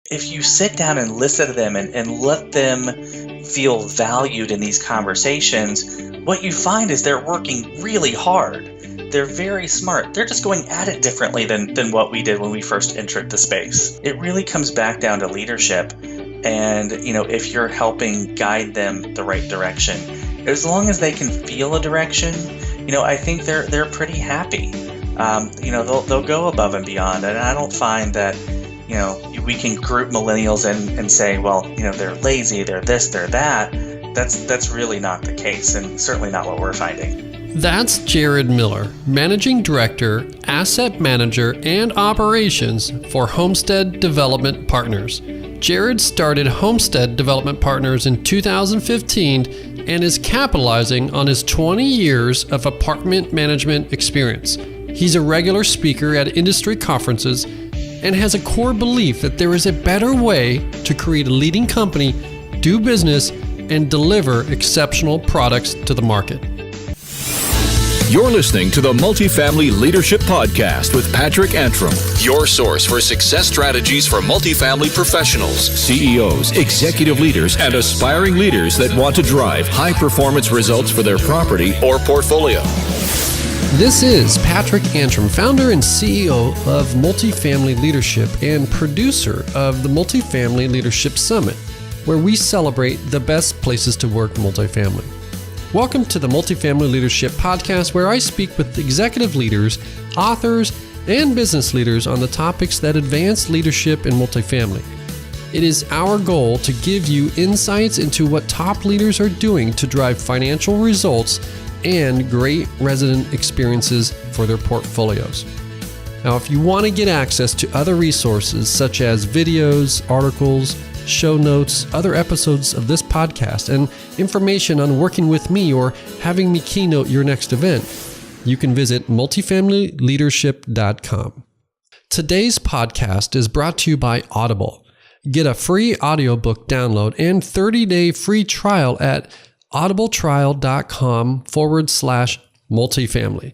if you sit down and listen to them and let them feel valued in these conversations, what you find is they're working really hard. They're very smart. They're just going at it differently than what we did when we first entered the space. It really comes back down to leadership. And, if you're helping guide them the right direction, as long as they can feel a direction, I think they're pretty happy. They'll go above and beyond. And I don't find that, we can group millennials and say, well, they're lazy, they're this, they're that. That's really not the case, and certainly not what we're finding. That's Jared Miller, Managing Director, Asset Manager, and Operations for Homestead Development Partners. Jared started Homestead Development Partners in 2015 and is capitalizing on his 20 years of apartment management experience. He's a regular speaker at industry conferences and has a core belief that there is a better way to create a leading company, do business, and deliver exceptional products to the market. You're listening to the Multifamily Leadership Podcast with Patrick Antrim, your source for success strategies for multifamily professionals, CEOs, executive leaders, and aspiring leaders that want to drive high-performance results for their property or portfolio. This is Patrick Antrim, founder and CEO of Multifamily Leadership and producer of the Multifamily Leadership Summit, where we celebrate the best places to work multifamily. Welcome to the Multifamily Leadership Podcast, where I speak with executive leaders, authors, and business leaders on the topics that advance leadership in multifamily. It is our goal to give you insights into what top leaders are doing to drive financial results and great resident experiences for their portfolios. Now, if you want to get access to other resources such as videos, articles, show notes, other episodes of this podcast, and information on working with me or having me keynote your next event, you can visit multifamilyleadership.com. Today's podcast is brought to you by Audible. Get a free audiobook download and 30-day free trial at audibletrial.com/multifamily.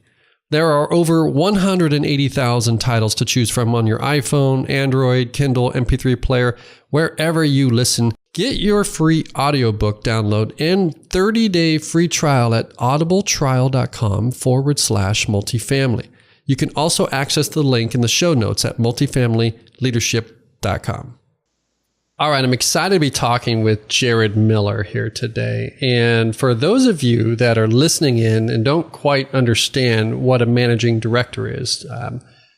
There are over 180,000 titles to choose from on your iPhone, Android, Kindle, MP3 player, wherever you listen. Get your free audiobook download and 30-day free trial at audibletrial.com/multifamily. You can also access the link in the show notes at multifamilyleadership.com. All right, I'm excited to be talking with Jared Miller here today. And for those of you that are listening in and don't quite understand what a managing director is,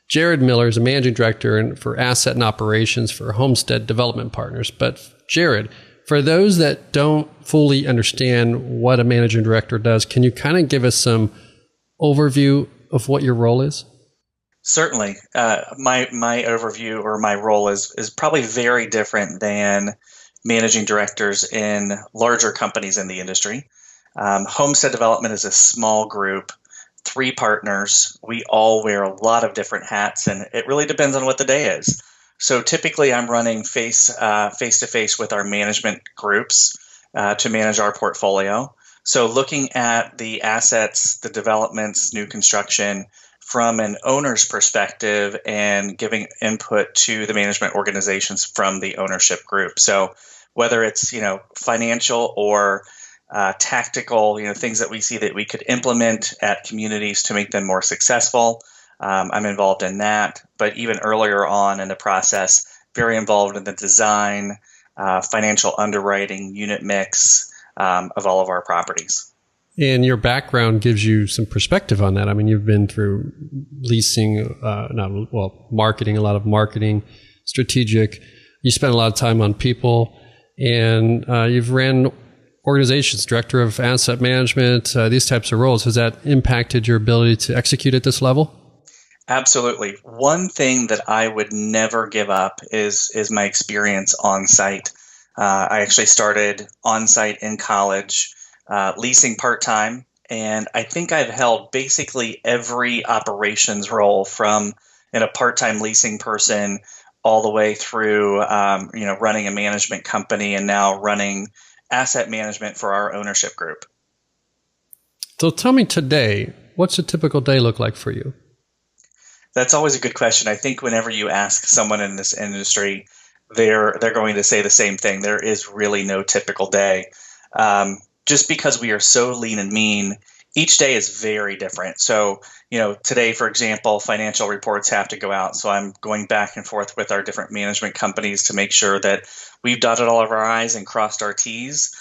Jared Miller is a managing director for asset and operations for Homestead Development Partners. But Jared, for those that don't fully understand what a managing director does, can you kind of give us some overview of what your role is? Certainly. My overview or my role is probably very different than managing directors in larger companies in the industry. Homestead Development is a small group, 3 partners. We all wear a lot of different hats, and it really depends on what the day is. So typically I'm running face-to-face with our management groups to manage our portfolio. So looking at the assets, the developments, new construction, from an owner's perspective and giving input to the management organizations from the ownership group. So whether it's, financial or tactical, things that we see that we could implement at communities to make them more successful, I'm involved in that. But even earlier on in the process, very involved in the design, financial underwriting, unit mix of all of our properties. And your background gives you some perspective on that. I mean, you've been through leasing, marketing, a lot of marketing, strategic. You spent a lot of time on people, and you've ran organizations, director of asset management, these types of roles. Has that impacted your ability to execute at this level? Absolutely. One thing that I would never give up is my experience on site. I actually started on site in college, leasing part-time, and I think I've held basically every operations role from a part-time leasing person all the way through running a management company and now running asset management for our ownership group. So tell me today, what's a typical day look like for you? That's always a good question. I think whenever you ask someone in this industry, they're going to say the same thing. There is really no typical day. Just because we are so lean and mean, each day is very different. So, today, for example, financial reports have to go out. So I'm going back and forth with our different management companies to make sure that we've dotted all of our I's and crossed our T's.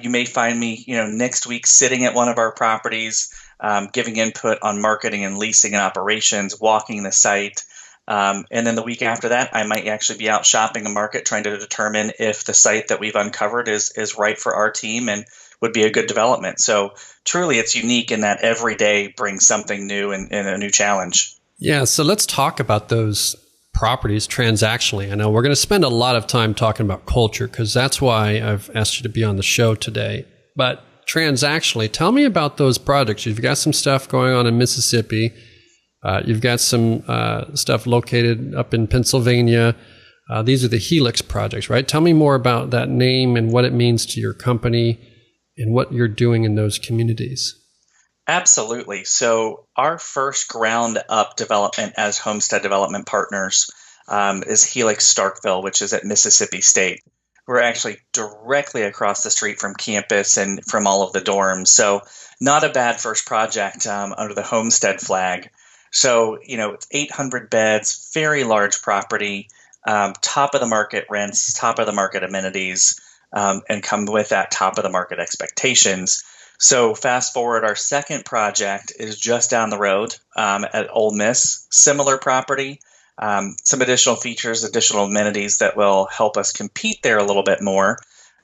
You may find me, next week sitting at one of our properties, giving input on marketing and leasing and operations, walking the site. And then the week after that, I might actually be out shopping a market, trying to determine if the site that we've uncovered is right for our team and would be a good development. So truly, it's unique in that every day brings something new and a new challenge. Yeah, so let's talk about those properties transactionally. I know we're going to spend a lot of time talking about culture because that's why I've asked you to be on the show today. But transactionally, tell me about those projects. You've got some stuff going on in Mississippi. You've got some stuff located up in Pennsylvania. These are the Helix projects, right? Tell me more about that name and what it means to your company and what you're doing in those communities. Absolutely. So our first ground up development as Homestead Development Partners is Helix Starkville, which is at Mississippi State. We're actually directly across the street from campus and from all of the dorms. So not a bad first project under the Homestead flag. So, it's 800 beds, very large property, top of the market rents, top of the market amenities, and come with that top of the market expectations. So fast forward, our second project is just down the road at Ole Miss, similar property, some additional features, additional amenities that will help us compete there a little bit more.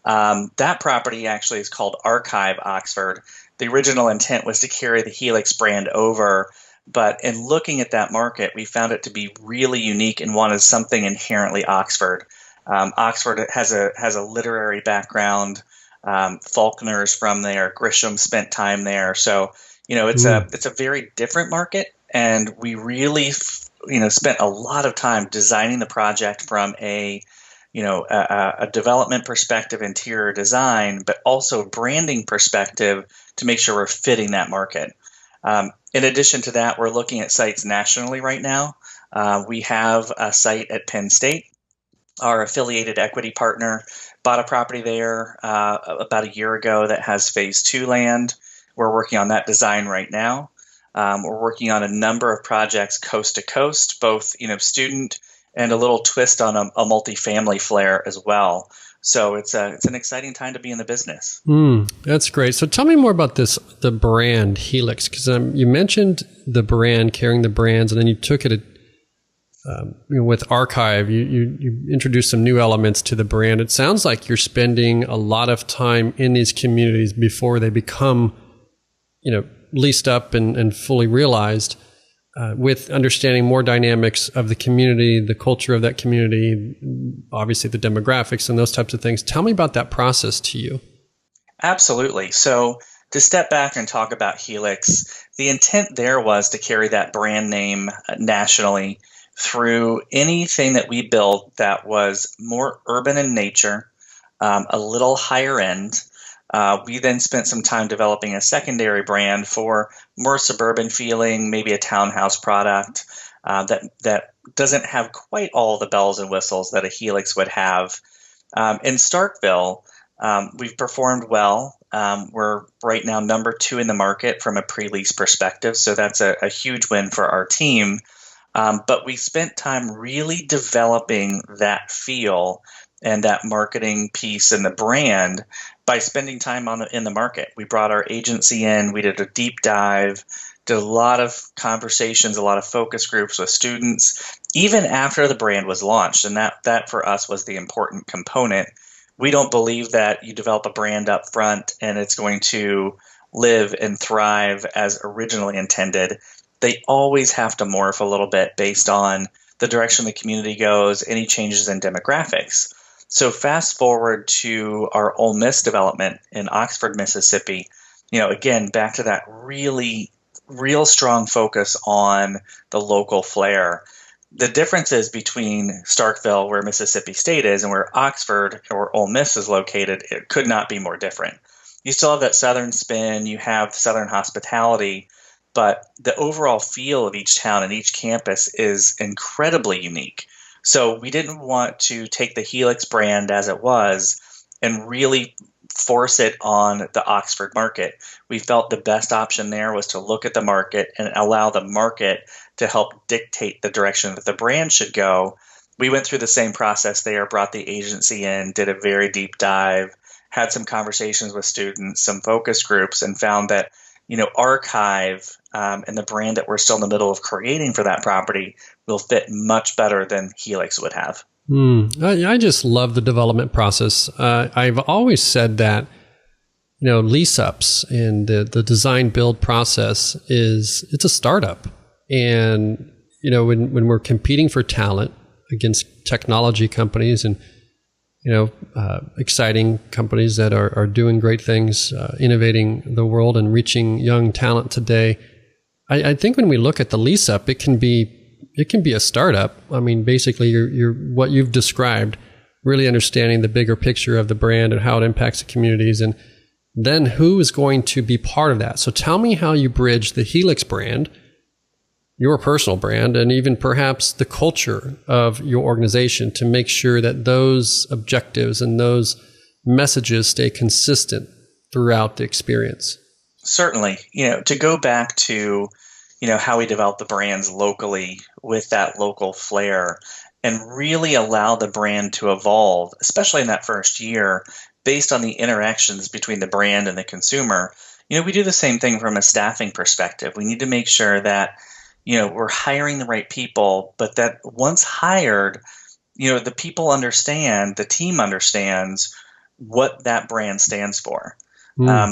That property actually is called Archive Oxford. The original intent was to carry the Helix brand over, but in looking at that market, we found it to be really unique and wanted something inherently Oxford. Oxford has a literary background. Faulkner's from there. Grisham spent time there. So, it's a very different market, and we really, spent a lot of time designing the project from a development perspective, interior design, but also branding perspective to make sure we're fitting that market. In addition to that, we're looking at sites nationally right now. We have a site at Penn State. Our affiliated equity partner bought a property there about a year ago that has phase 2 land. We're working on that design right now. We're working on a number of projects coast to coast, both student and a little twist on a multifamily flair as well. So it's an exciting time to be in the business. That's great. So tell me more about the brand Helix, because you mentioned the brand, carrying the brands, and then you took it with Archive. You introduced some new elements to the brand. It sounds like you're spending a lot of time in these communities before they become, leased up and fully realized, with understanding more dynamics of the community, the culture of that community, obviously the demographics and those types of things. Tell me about that process to you. Absolutely. So to step back and talk about Helix, the intent there was to carry that brand name nationally through anything that we built that was more urban in nature, a little higher end. We then spent some time developing a secondary brand for more suburban feeling, maybe a townhouse product that doesn't have quite all the bells and whistles that a Helix would have. In Starkville, we've performed well. We're right now number 2 in the market from a pre-lease perspective, so that's a huge win for our team. But we spent time really developing that feel and that marketing piece and the brand by spending time in the market. We brought our agency in, we did a deep dive, did a lot of conversations, a lot of focus groups with students, even after the brand was launched. And that for us was the important component. We don't believe that you develop a brand up front and it's going to live and thrive as originally intended. They always have to morph a little bit based on the direction the community goes, any changes in demographics. So fast forward to our Ole Miss development in Oxford, Mississippi, again, back to that real strong focus on the local flair. The differences between Starkville, where Mississippi State is, and where Oxford or Ole Miss is located, it could not be more different. You still have that Southern spin, you have Southern hospitality, but the overall feel of each town and each campus is incredibly unique. So we didn't want to take the Helix brand as it was and really force it on the Oxford market. We felt the best option there was to look at the market and allow the market to help dictate the direction that the brand should go. We went through the same process there, brought the agency in, did a very deep dive, had some conversations with students, some focus groups, and found that, Archive and the brand that we're still in the middle of creating for that property will fit much better than Helix would have. I just love the development process. I've always said that, lease ups and the design build process it's a startup. And, when we're competing for talent against technology companies and, exciting companies that are doing great things, innovating the world and reaching young talent today, I think when we look at the lease up, it can be a startup. I mean, basically, you're what you've described, really understanding the bigger picture of the brand and how it impacts the communities, and then who is going to be part of that. So tell me how you bridge the Helix brand, your personal brand, and even perhaps the culture of your organization to make sure that those objectives and those messages stay consistent throughout the experience. Certainly, to go back to, how we develop the brands locally with that local flair and really allow the brand to evolve, especially in that first year, based on the interactions between the brand and the consumer. We do the same thing from a staffing perspective. We need to make sure that, we're hiring the right people, but that once hired, the people understand, the team understands what that brand stands for.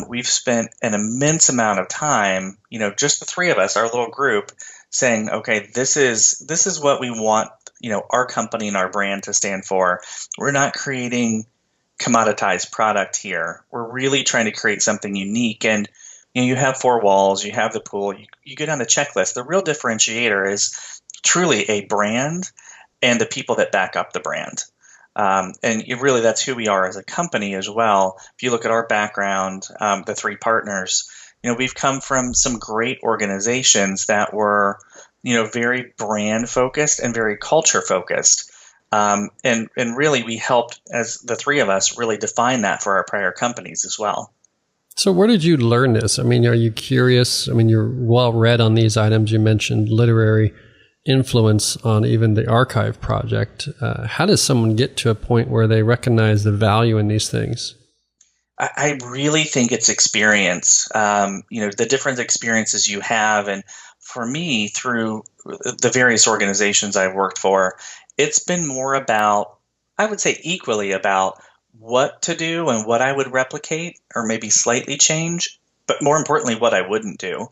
We've spent an immense amount of time, just the three of us, our little group, saying, okay, this is what we want, our company and our brand to stand for. We're not creating commoditized product here. We're really trying to create something unique. And you have four walls, you have the pool, you go down the checklist. The real differentiator is truly a brand and the people that back up the brand. And that's who we are as a company as well. If you look at our background, the three partners, we've come from some great organizations that were, very brand focused and very culture focused. And really we helped, as the three of us, really define that for our prior companies as well. So where did you learn this? I mean, are you curious? I mean, you're well read on these items. You mentioned literary influence on even the Archive project. How does someone get to a point where they recognize the value in these things? I really think it's experience, the different experiences you have. And for me, through the various organizations I've worked for, it's been more about, I would say equally about what to do and what I would replicate or maybe slightly change, but more importantly, what I wouldn't do.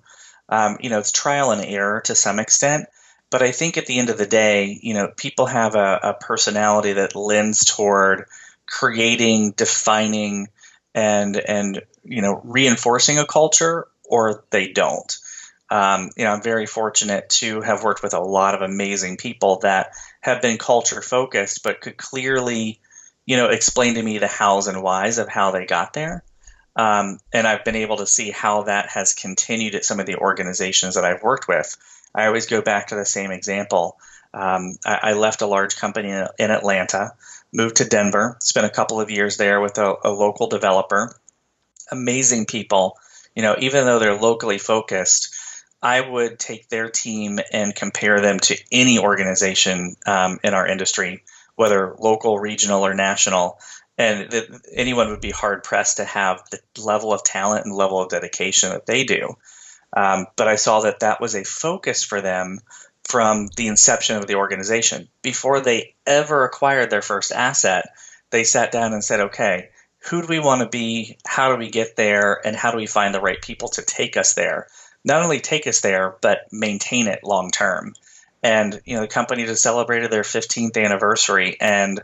It's trial and error to some extent. But I think at the end of the day, people have a personality that lends toward creating, defining, and reinforcing a culture, or they don't. I'm very fortunate to have worked with a lot of amazing people that have been culture focused, but could clearly, explain to me the hows and whys of how they got there. And I've been able to see how that has continued at some of the organizations that I've worked with. I always go back to the same example. I left a large company in Atlanta, moved to Denver, spent a couple of years there with a local developer. Amazing people. Even though they're locally focused, I would take their team and compare them to any organization in our industry, whether local, regional, or national. And anyone would be hard pressed to have the level of talent and level of dedication that they do. But I saw that was a focus for them from the inception of the organization. Before they ever acquired their first asset, they sat down and said, okay, who do we want to be? How do we get there? And how do we find the right people to take us there? Not only take us there, but maintain it long term. And, the company just celebrated their 15th anniversary, and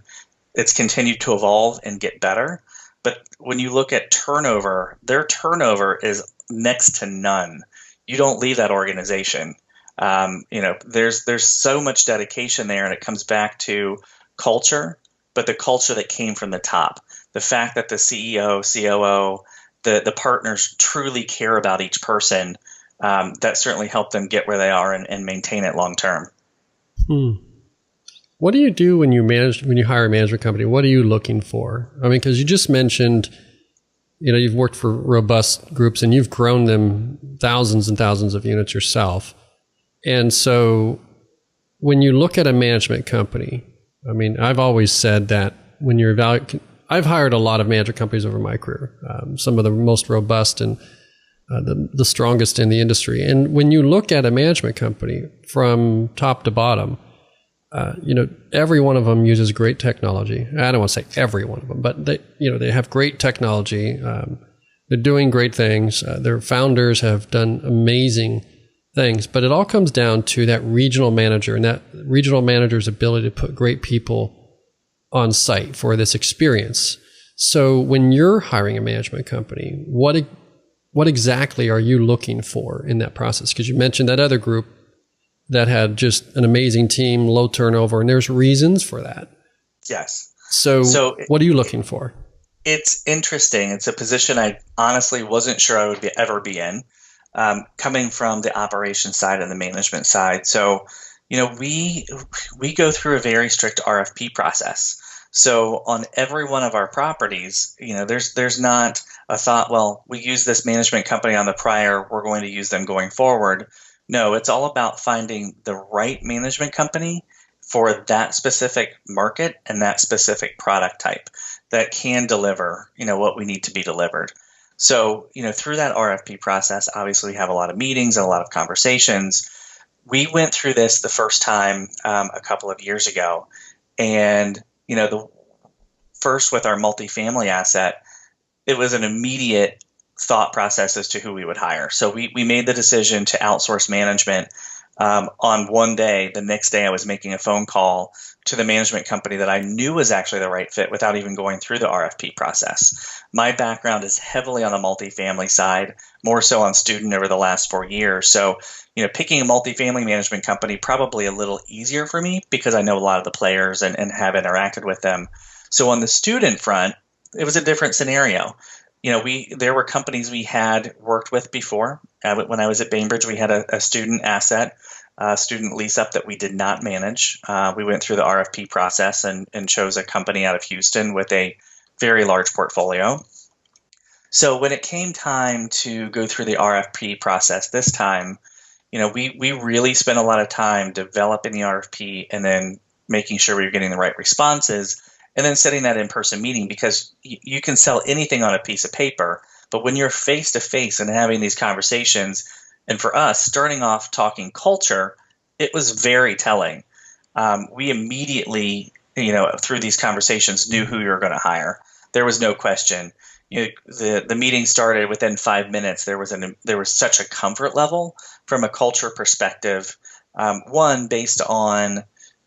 it's continued to evolve and get better. But when you look at turnover, their turnover is next to none. You don't leave that organization. There's so much dedication there, and it comes back to culture, but the culture that came from the top. The fact that the CEO, COO, the partners truly care about each person, that certainly helped them get where they are and maintain it long term. What do you do when you hire a management company? What are you looking for? I mean, because you just mentioned, you've worked for robust groups and you've grown them thousands and thousands of units yourself. And so when you look at a management company, I mean, I've always said that when you're I've hired a lot of management companies over my career, some of the most robust and the strongest in the industry. And when you look at a management company from top to bottom, every one of them uses great technology. I don't want to say every one of them, but they have great technology. They're doing great things. Their founders have done amazing things, but it all comes down to that regional manager and that regional manager's ability to put great people on site for this experience. So when you're hiring a management company, what exactly are you looking for in that process? Because you mentioned that other group that had just an amazing team, low turnover, and there's reasons for that. Yes. So what are you looking for? It's interesting. It's a position I honestly wasn't sure I would ever be in, coming from the operations side and the management side. So, we go through a very strict RFP process. So on every one of our properties, there's not a thought, well, we use this management company on the prior, we're going to use them going forward. No, it's all about finding the right management company for that specific market and that specific product type that can deliver, what we need to be delivered. So, through that RFP process, obviously we have a lot of meetings and a lot of conversations. We went through this the first time a couple of years ago, and the first with our multifamily asset, it was an immediate thought process as to who we would hire. So we made the decision to outsource management on one day. The next day I was making a phone call to the management company that I knew was actually the right fit without even going through the RFP process. My background is heavily on the multifamily side, more so on student over the last 4 years. So, picking a multifamily management company probably a little easier for me because I know a lot of the players and have interacted with them. So on the student front, it was a different scenario. There were companies we had worked with before. When I was at Bainbridge, we had a student asset, student lease up that we did not manage. We went through the RFP process and chose a company out of Houston with a very large portfolio. So when it came time to go through the RFP process this time, we really spent a lot of time developing the RFP and then making sure we were getting the right responses and then setting that in-person meeting, because you can sell anything on a piece of paper, but when you're face-to-face and having these conversations, and for us, starting off talking culture, it was very telling. We immediately, through these conversations, knew who we were going to hire. There was no question. The meeting started within 5 minutes. There was such a comfort level from a culture perspective. One, based on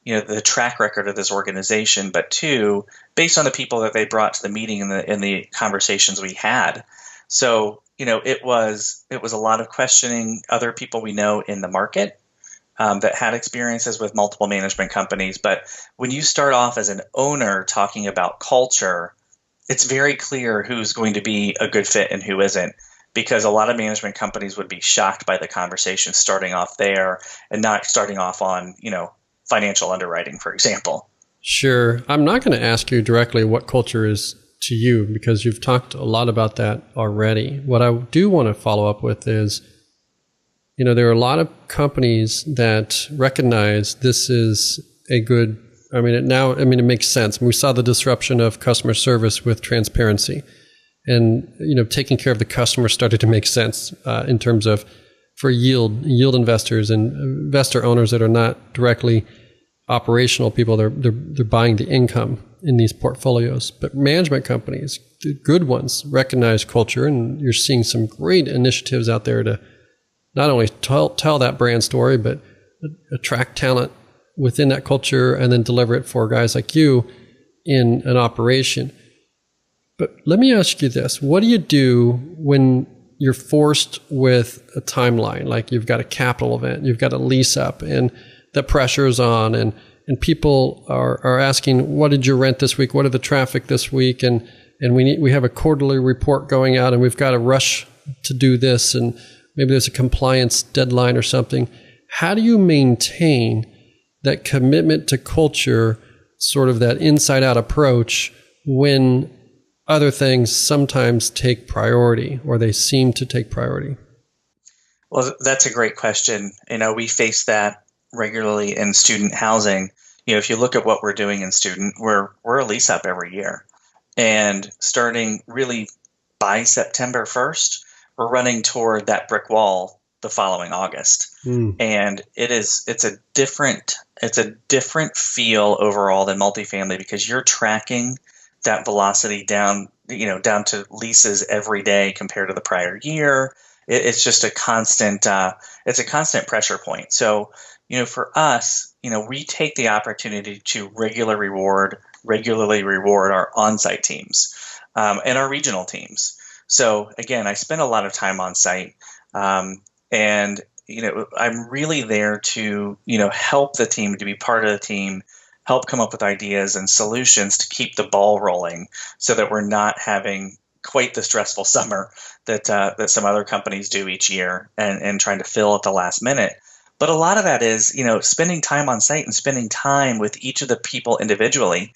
the track record of this organization, but two, based on the people that they brought to the meeting and the conversations we had. So, it was a lot of questioning other people we know in the market that had experiences with multiple management companies. But when you start off as an owner talking about culture, it's very clear who's going to be a good fit and who isn't, because a lot of management companies would be shocked by the conversation starting off there and not starting off on, financial underwriting, for example. Sure. I'm not going to ask you directly what culture is to you, because you've talked a lot about that already. What I do want to follow up with is, there are a lot of companies that recognize this is a good, it makes sense. We saw the disruption of customer service with transparency, and, taking care of the customer started to make sense in terms of for yield investors and investor owners that are not directly operational people. They're buying the income in these portfolios. But management companies, the good ones, recognize culture, and you're seeing some great initiatives out there to not only tell that brand story, but attract talent within that culture and then deliver it for guys like you in an operation. But let me ask you this. What do you do when you're forced with a timeline? Like you've got a capital event, you've got a lease up, and the pressure's on, and people are asking, what did you rent this week? What are the traffic this week? And we have a quarterly report going out, and we've got to rush to do this, and maybe there's a compliance deadline or something. How do you maintain that commitment to culture, sort of that inside-out approach when other things sometimes take priority, or they seem to take priority? Well, that's a great question. We face that regularly in student housing. If you look at what we're doing in student, we're a lease up every year. And starting really by September 1st, we're running toward that brick wall the following August. And it's a different feel overall than multifamily, because you're tracking that velocity down to leases every day compared to the prior year. It's just a constant pressure point. So, for us, we take the opportunity to regularly reward our on-site teams and our regional teams. So again, I spend a lot of time on site, and I'm really there to help the team, to be part of the team, help come up with ideas and solutions to keep the ball rolling, so that we're not having quite the stressful summer that some other companies do each year and trying to fill at the last minute. But a lot of that is, spending time on site and spending time with each of the people individually.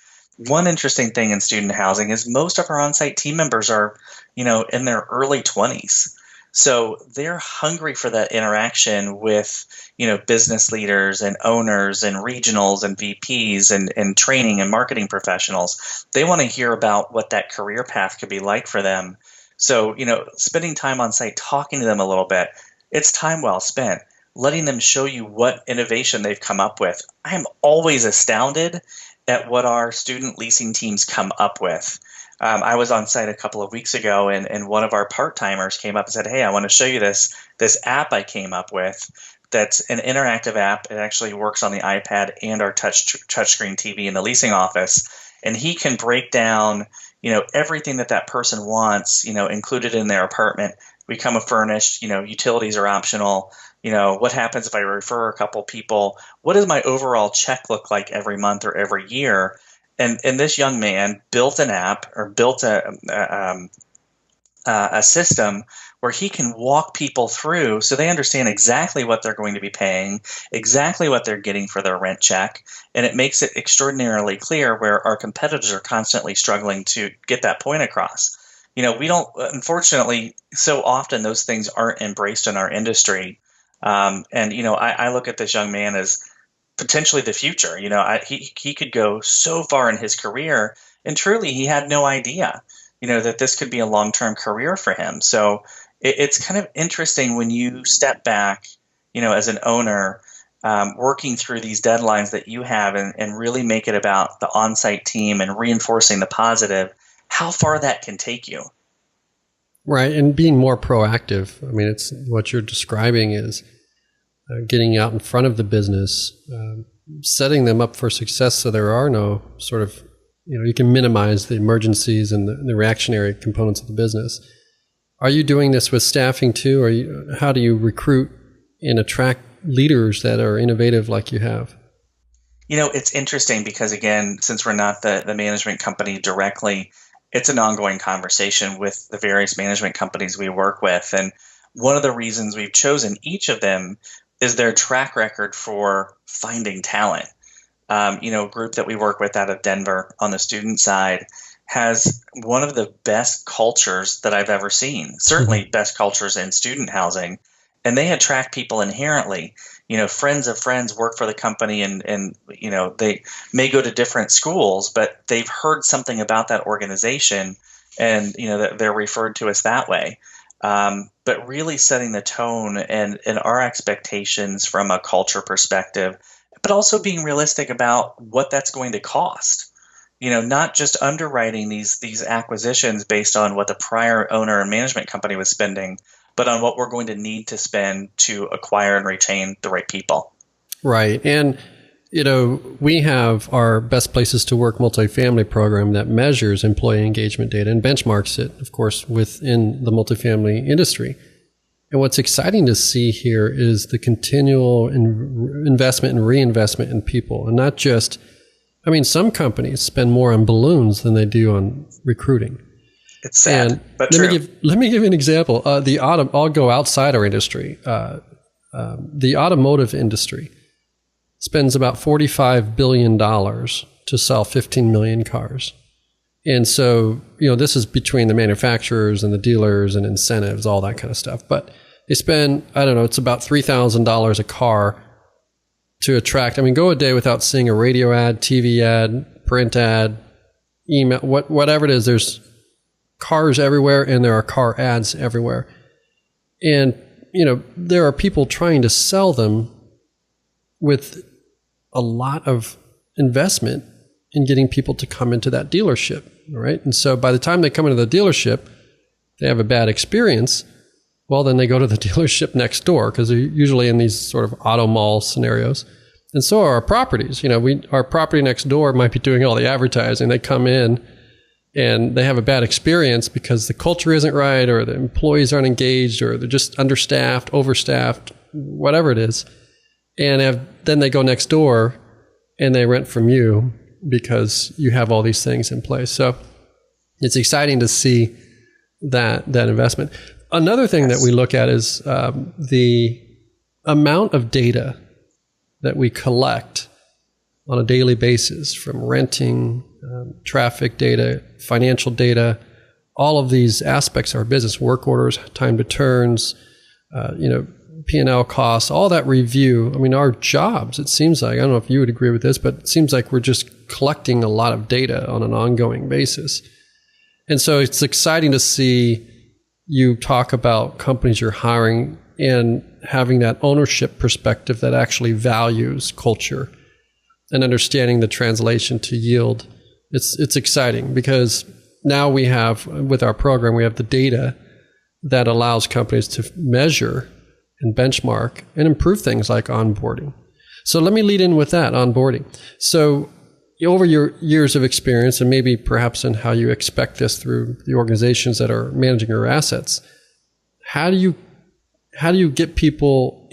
One interesting thing in student housing is most of our on-site team members are, in their early 20s. So they're hungry for that interaction with, business leaders and owners and regionals and VPs and training and marketing professionals. They want to hear about what that career path could be like for them. So, spending time on site, talking to them a little bit, it's time well spent. Letting them show you what innovation they've come up with. I am always astounded at what our student leasing teams come up with. I was on site a couple of weeks ago, and one of our part-timers came up and said, "Hey, I want to show you this app I came up with. That's an interactive app. It actually works on the iPad and our touchscreen TV in the leasing office, and he can break down, everything that person wants, included in their apartment. We come furnished. Utilities are optional. What happens if I refer a couple people? What does my overall check look like every month or every year?" And this young man built an app, or built a system where he can walk people through so they understand exactly what they're going to be paying, exactly what they're getting for their rent check. And it makes it extraordinarily clear, where our competitors are constantly struggling to get that point across. We don't, unfortunately, so often those things aren't embraced in our industry. I look at this young man as potentially the future. He could go so far in his career, and truly he had no idea, that this could be a long-term career for him. So it's kind of interesting when you step back, as an owner, working through these deadlines that you have, and really make it about the on-site team and reinforcing the positive, how far that can take you. Right, and being more proactive. I mean, it's what you're describing is getting out in front of the business, setting them up for success, so there are no sort of, you can minimize the emergencies and the reactionary components of the business. Are you doing this with staffing too? Or how do you recruit and attract leaders that are innovative like you have? It's interesting because, again, since we're not the management company directly, it's an ongoing conversation with the various management companies we work with. And one of the reasons we've chosen each of them is their track record for finding talent. A group that we work with out of Denver on the student side has one of the best cultures that I've ever seen, certainly best cultures in student housing. And they attract people inherently. Friends of friends work for the company, and they may go to different schools, but they've heard something about that organization, and they're referred to us that way. But really setting the tone and our expectations from a culture perspective, but also being realistic about what that's going to cost. Not just underwriting these acquisitions based on what the prior owner and management company was spending, but on what we're going to need to spend to acquire and retain the right people. Right. And, we have our Best Places to Work multifamily program that measures employee engagement data and benchmarks it, of course, within the multifamily industry. And what's exciting to see here is the continual investment and reinvestment in people. And not just, some companies spend more on balloons than they do on recruiting. It's sad, and but true. Let me give you an example. I'll go outside our industry. The automotive industry. spends about $45 billion to sell 15 million cars. And so, this is between the manufacturers and the dealers and incentives, all that kind of stuff. But they spend, it's about $3,000 a car to attract. Go a day without seeing a radio ad, TV ad, print ad, email, whatever it is. There's cars everywhere and there are car ads everywhere. And, there are people trying to sell them with a lot of investment in getting people to come into that dealership, right? And so by the time they come into the dealership, they have a bad experience. Well, then they go to the dealership next door because they're usually in these sort of auto mall scenarios. And so are our properties. Our property next door might be doing all the advertising. They come in and they have a bad experience because the culture isn't right, or the employees aren't engaged, or they're just understaffed, overstaffed, whatever it is. And then they go next door and they rent from you because you have all these things in place. So it's exciting to see that investment. Another thing that we look at is the amount of data that we collect on a daily basis from renting, traffic data, financial data, all of these aspects of our business, work orders, time to turns, P&L costs, all that review. Our jobs, it seems like, I don't know if you would agree with this, but it seems like we're just collecting a lot of data on an ongoing basis. And so it's exciting to see you talk about companies you're hiring and having that ownership perspective that actually values culture and understanding the translation to yield. It's exciting because now we have, with our program, we have the data that allows companies to measure and benchmark and improve things like onboarding. So let me lead in with that, onboarding. So over your years of experience, and maybe perhaps in how you expect this through the organizations that are managing your assets, how do you get people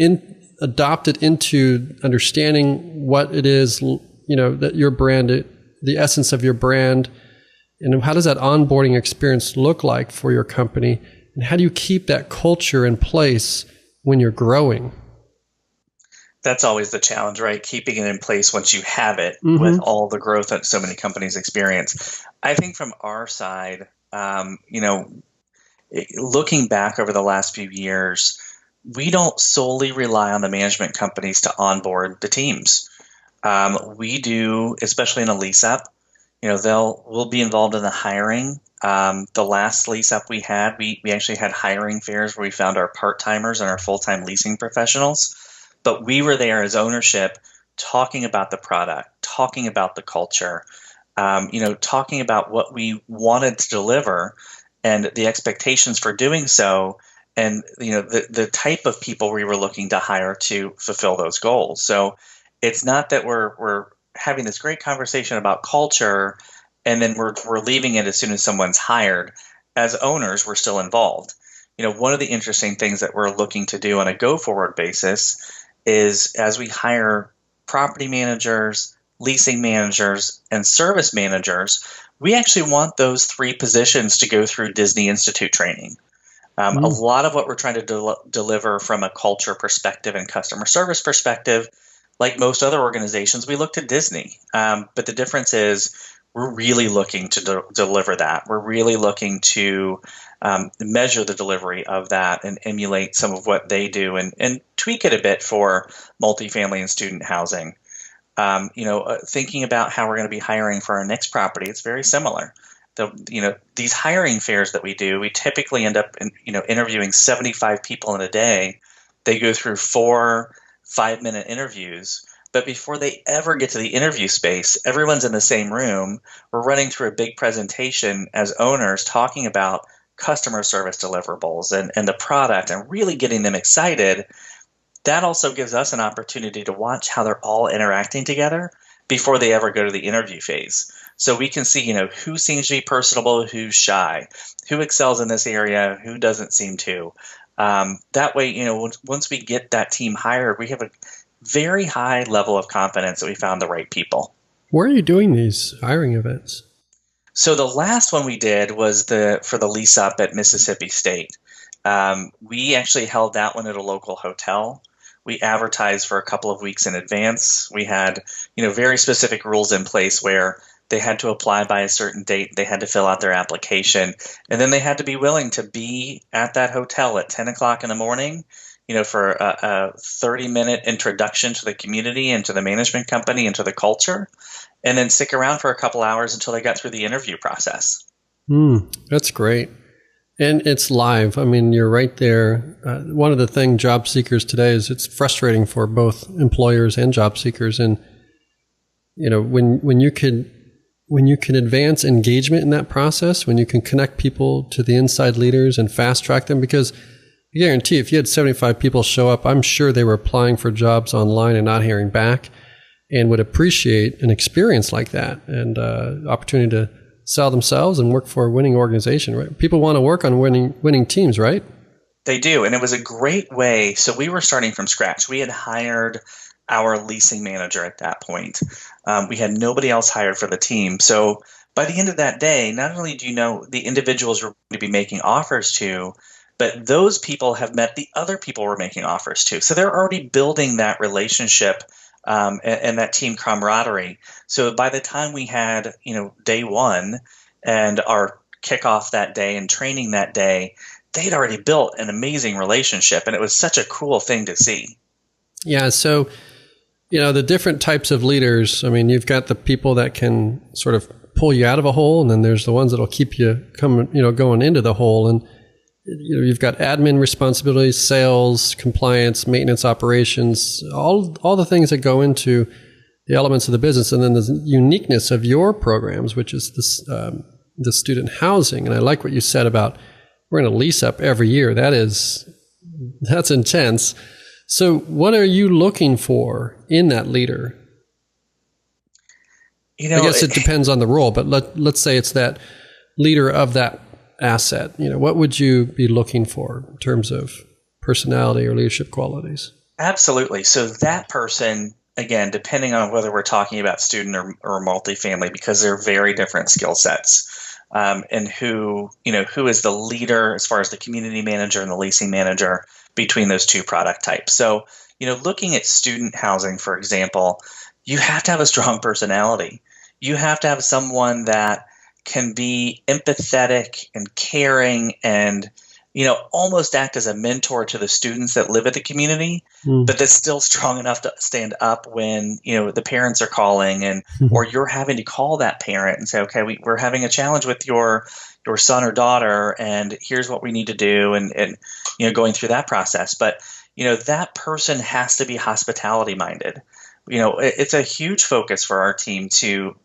adopted into understanding what it is, that your brand, the essence of your brand, and how does that onboarding experience look like for your company? And how do you keep that culture in place when you're growing? That's always the challenge, right? Keeping it in place once you have it, with all the growth that so many companies experience. I think from our side, looking back over the last few years, we don't solely rely on the management companies to onboard the teams. We do, especially in a lease up, we'll be involved in the hiring. The last lease up we had, we actually had hiring fairs where we found our part-timers and our full-time leasing professionals. But we were there as ownership, talking about the product, talking about the culture, talking about what we wanted to deliver and the expectations for doing so, and the type of people we were looking to hire to fulfill those goals. So it's not that we're having this great conversation about culture and then we're leaving it as soon as someone's hired. As owners, we're still involved. One of the interesting things that we're looking to do on a go-forward basis is, as we hire property managers, leasing managers, and service managers, we actually want those three positions to go through Disney Institute training. A lot of what we're trying to deliver from a culture perspective and customer service perspective, like most other organizations, we look to Disney. But the difference is we're really looking to deliver that. We're really looking to measure the delivery of that and emulate some of what they do and tweak it a bit for multifamily and student housing. Thinking about how we're going to be hiring for our next property, it's very similar. These hiring fairs that we do, we typically end up interviewing 75 people in a day. They go through 4 5-minute interviews. But before they ever get to the interview space, everyone's in the same room. We're running through a big presentation as owners, talking about customer service deliverables and the product and really getting them excited. That also gives us an opportunity to watch how they're all interacting together before they ever go to the interview phase. So we can see, who seems to be personable, who's shy, who excels in this area, who doesn't seem to. That way, once we get that team hired, we have a very high level of confidence that we found the right people. Where are you doing these hiring events? So the last one we did was for the lease up at Mississippi State. We actually held that one at a local hotel. We advertised for a couple of weeks in advance. We had, very specific rules in place where they had to apply by a certain date. They had to fill out their application, and then they had to be willing to be at that hotel at 10 o'clock in the morning, for a 30-minute introduction to the community and to the management company and to the culture, and then stick around for a couple hours until they got through the interview process. That's great. And it's live. I mean, you're right there. One of the things job seekers today is it's frustrating for both employers and job seekers. And, when you can advance engagement in that process, when you can connect people to the inside leaders and fast track them, because I guarantee if you had 75 people show up, I'm sure they were applying for jobs online and not hearing back, and would appreciate an experience like that and opportunity to sell themselves and work for a winning organization, right? People want to work on winning teams, right? They do. And it was a great way. So we were starting from scratch. We had hired our leasing manager at that point. We had nobody else hired for the team. So by the end of that day, not only do you know the individuals we're going to be making offers to, but those people have met the other people we're making offers to. So they're already building that relationship and that team camaraderie. So by the time we had, day one and our kickoff that day and training that day, they'd already built an amazing relationship. And it was such a cool thing to see. Yeah. So, the different types of leaders, I mean, you've got the people that can sort of pull you out of a hole, and then there's the ones that'll keep you going into the hole. And you've got admin responsibilities, sales, compliance, maintenance, operations, all the things that go into the elements of the business, and then the uniqueness of your programs, which is this, the student housing. And I like what you said about we're going to lease up every year. That's intense. So what are you looking for in that leader? I guess it depends on the role, but let's say it's that leader of that asset. What would you be looking for in terms of personality or leadership qualities? Absolutely. So that person, again, depending on whether we're talking about student or multifamily, because they're very different skill sets, and who is the leader as far as the community manager and the leasing manager between those two product types. So, looking at student housing, for example, you have to have a strong personality. You have to have someone that can be empathetic and caring and, almost act as a mentor to the students that live at the community, but that's still strong enough to stand up when, the parents are calling or you're having to call that parent and say, okay, we're having a challenge with your son or daughter, and here's what we need to do, and going through that process. But, that person has to be hospitality minded. It's a huge focus for our team to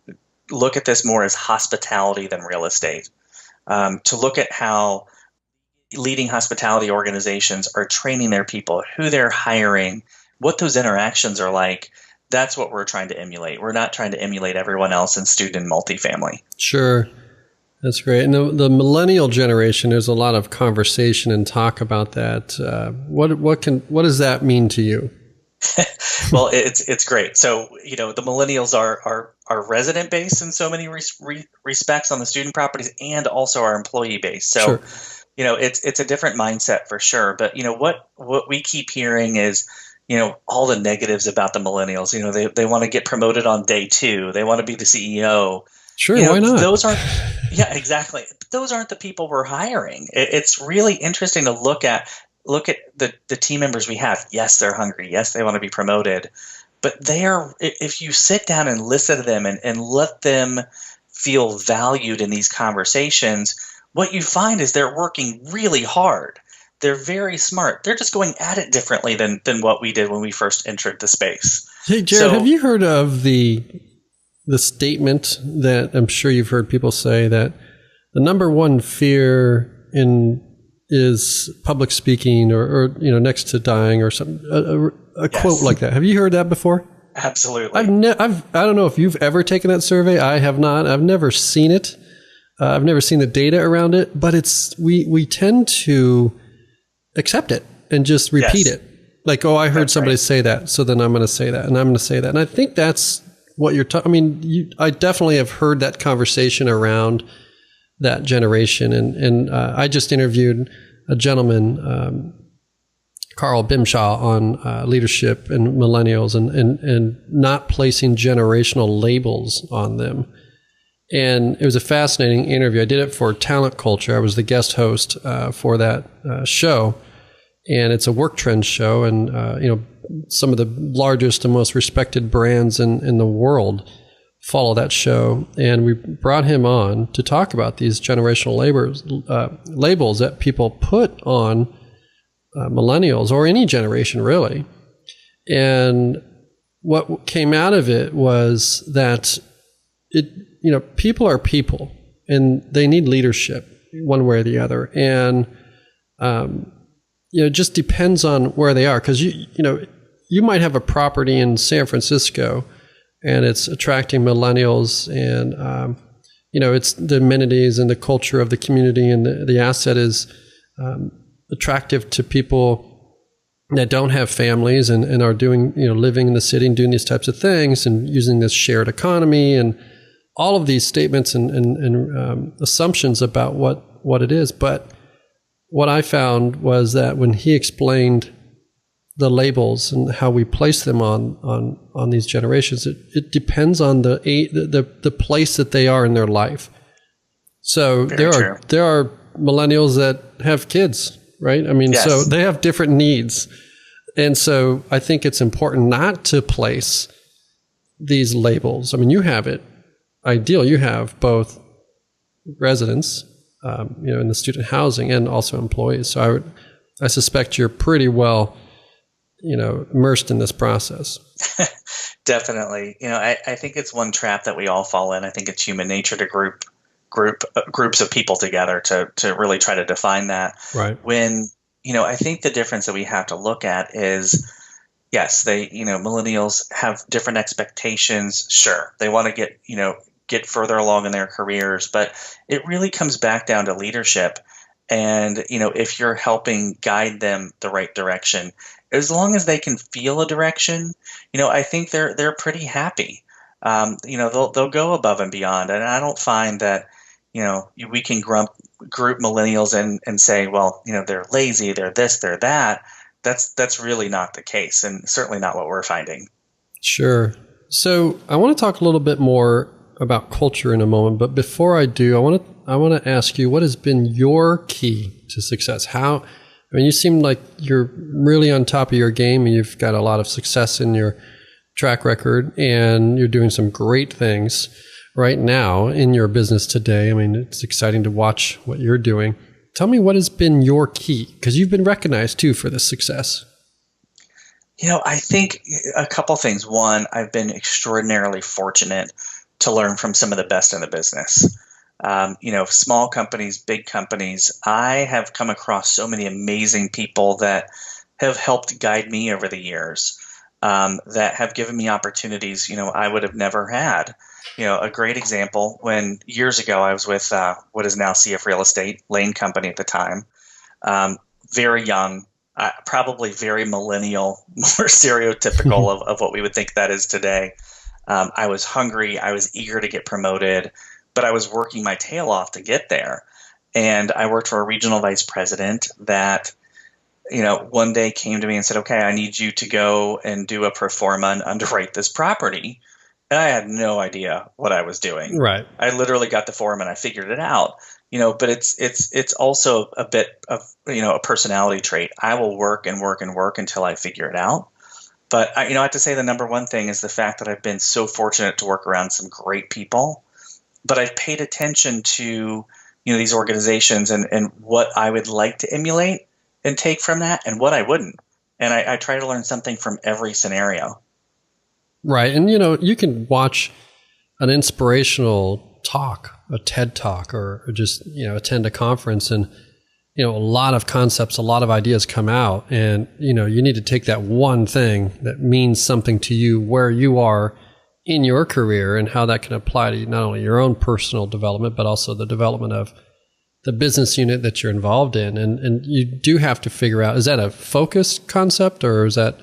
look at this more as hospitality than real estate, to look at how leading hospitality organizations are training their people, who they're hiring, what those interactions are like. That's what we're trying to emulate. We're not trying to emulate everyone else in student multifamily. Sure. That's great. And the millennial generation, there's a lot of conversation and talk about that. What does that mean to you? Well, it's great. So, the millennials are resident base in so many respects on the student properties, and also our employee base. So, sure. It's a different mindset for sure. But, what we keep hearing is, all the negatives about the millennials. They want to get promoted on day 2. They want to be the CEO. Sure, why not? Yeah, exactly. But those aren't the people we're hiring. It's really interesting to look at the team members we have. Yes, they're hungry. Yes, they want to be promoted. But if you sit down and listen to them and let them feel valued in these conversations, what you find is they're working really hard. They're very smart. They're just going at it differently than what we did when we first entered the space. Hey, Jared, have you heard of the statement that I'm sure you've heard people say that the number one fear is public speaking or next to dying or something, a yes. quote like that. Have you heard that before? Absolutely. I don't know if you've ever taken that survey. I have not. I've never seen it. I've never seen the data around it, but we tend to accept it and just repeat yes. it. Like, I heard that's somebody right. say that, so then I'm going to say that, and I'm going to say that. And I think that's what you're talking. I definitely have heard that conversation around that generation. And I just interviewed a gentleman Carl Bimshaw on leadership and millennials and not placing generational labels on them. And it was a fascinating interview. I did it for Talent Culture. I was the guest host for that show. And it's a work trend show. And, some of the largest and most respected brands in the world follow that show. And we brought him on to talk about these generational labels that people put on millennials or any generation, really. And what came out of it was that people are people and they need leadership one way or the other. And, it just depends on where they are. Because, you might have a property in San Francisco and it's attracting millennials and, it's the amenities and the culture of the community and the asset is attractive to people that don't have families and are doing, living in the city and doing these types of things and using this shared economy and all of these statements and assumptions about what it is. But what I found was that when he explained the labels and how we place them on these generations, it depends on the place that they are in their life. So there are millennials that have kids, right? I mean, yes. So they have different needs. And so I think it's important not to place these labels. I mean, you have it ideal. You have both residents, in the student housing and also employees. So I suspect you're pretty well, immersed in this process. Definitely. I think it's one trap that we all fall in. I think it's human nature to groups of people together to really try to define that. Right. When, I think the difference that we have to look at is, yes, millennials have different expectations. Sure. They want to get further along in their careers, but it really comes back down to leadership. And, if you're helping guide them the right direction, as long as they can feel a direction, I think they're pretty happy. They'll go above and beyond. And I don't find that, we can group millennials and say, well, they're lazy, they're this, they're that. That's really not the case, and certainly not what we're finding. Sure. So I want to talk a little bit more about culture in a moment, but before I do, I want to ask you, what has been your key to success? You seem like you're really on top of your game and you've got a lot of success in your track record and you're doing some great things right now in your business today. I mean, it's exciting to watch what you're doing. Tell me what has been your key, because you've been recognized too for this success. I think a couple things. One, I've been extraordinarily fortunate to learn from some of the best in the business. Small companies, big companies. I have come across so many amazing people that have helped guide me over the years, that have given me opportunities, I would have never had. A great example, when years ago I was with what is now CF Real Estate, Lane Company at the time, very young, probably very millennial, more stereotypical of what we would think that is today. I was hungry. I was eager to get promoted, but I was working my tail off to get there. And I worked for a regional vice president that, one day came to me and said, okay, I need you to go and do a pro forma and underwrite this property. And I had no idea what I was doing. Right. I literally got the form and I figured it out. But it's also a bit of, a personality trait. I will work and work and work until I figure it out. But I have to say the number one thing is the fact that I've been so fortunate to work around some great people. But I've paid attention to, these organizations and what I would like to emulate and take from that and what I wouldn't. And I try to learn something from every scenario. Right. And, you can watch an inspirational talk, a TED talk, or just, attend a conference and, a lot of concepts, a lot of ideas come out. And, you need to take that one thing that means something to you where you are in your career and how that can apply to not only your own personal development, but also the development of the business unit that you're involved in. And you do have to figure out, is that a focused concept or is that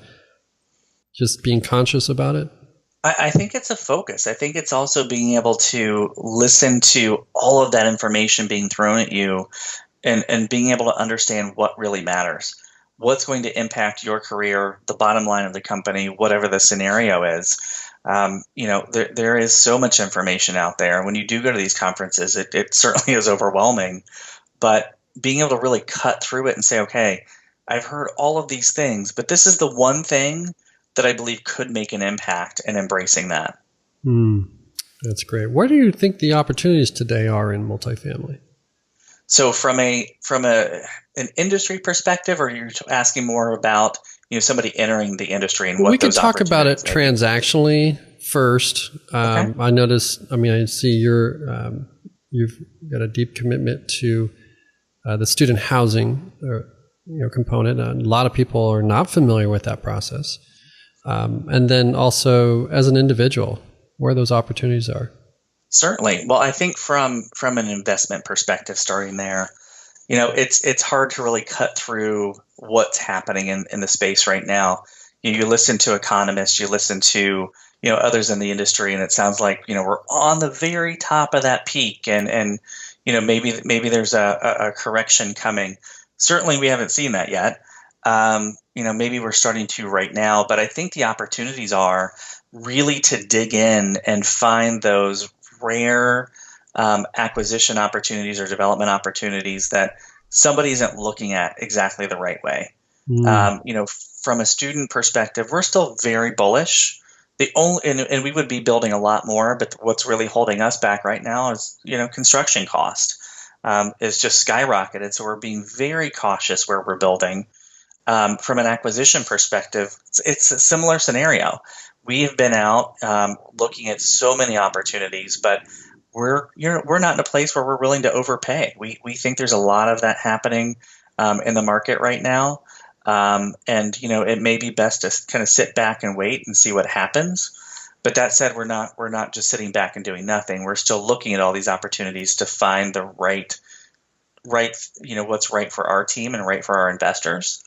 just being conscious about it? I think it's a focus. I think it's also being able to listen to all of that information being thrown at you and being able to understand what really matters. what's going to impact your career, the bottom line of the company, whatever the scenario is. There is so much information out there. When you do go to these conferences, it certainly is overwhelming, but being able to really cut through it and say, okay, I've heard all of these things, but this is the one thing that I believe could make an impact, and embracing that. That's great. Where do you think the opportunities today are in multifamily? So from an industry perspective, or are you asking more about somebody entering the industry and what those opportunities? We can talk about it transactionally first. Okay. I notice. I see you've got a deep commitment to the student housing component. A lot of people are not familiar with that process, and then also as an individual, where those opportunities are. Certainly. Well, I think from an investment perspective, starting there, it's hard to really cut through what's happening in the space right now. You listen to economists, you listen to others in the industry, and it sounds like we're on the very top of that peak, and maybe there's a correction coming. Certainly, we haven't seen that yet. Maybe we're starting to right now, but I think the opportunities are really to dig in and find those rare acquisition opportunities or development opportunities that somebody isn't looking at exactly the right way. From a student perspective, we're still very bullish. And we would be building a lot more, but what's really holding us back right now is construction cost is just skyrocketed. So we're being very cautious where we're building. From an acquisition perspective, it's a similar scenario. We have been out looking at so many opportunities, but we're not in a place where we're willing to overpay. We think there's a lot of that happening in the market right now, and it may be best to kind of sit back and wait and see what happens. But that said, we're not just sitting back and doing nothing. We're still looking at all these opportunities to find the right what's right for our team and right for our investors.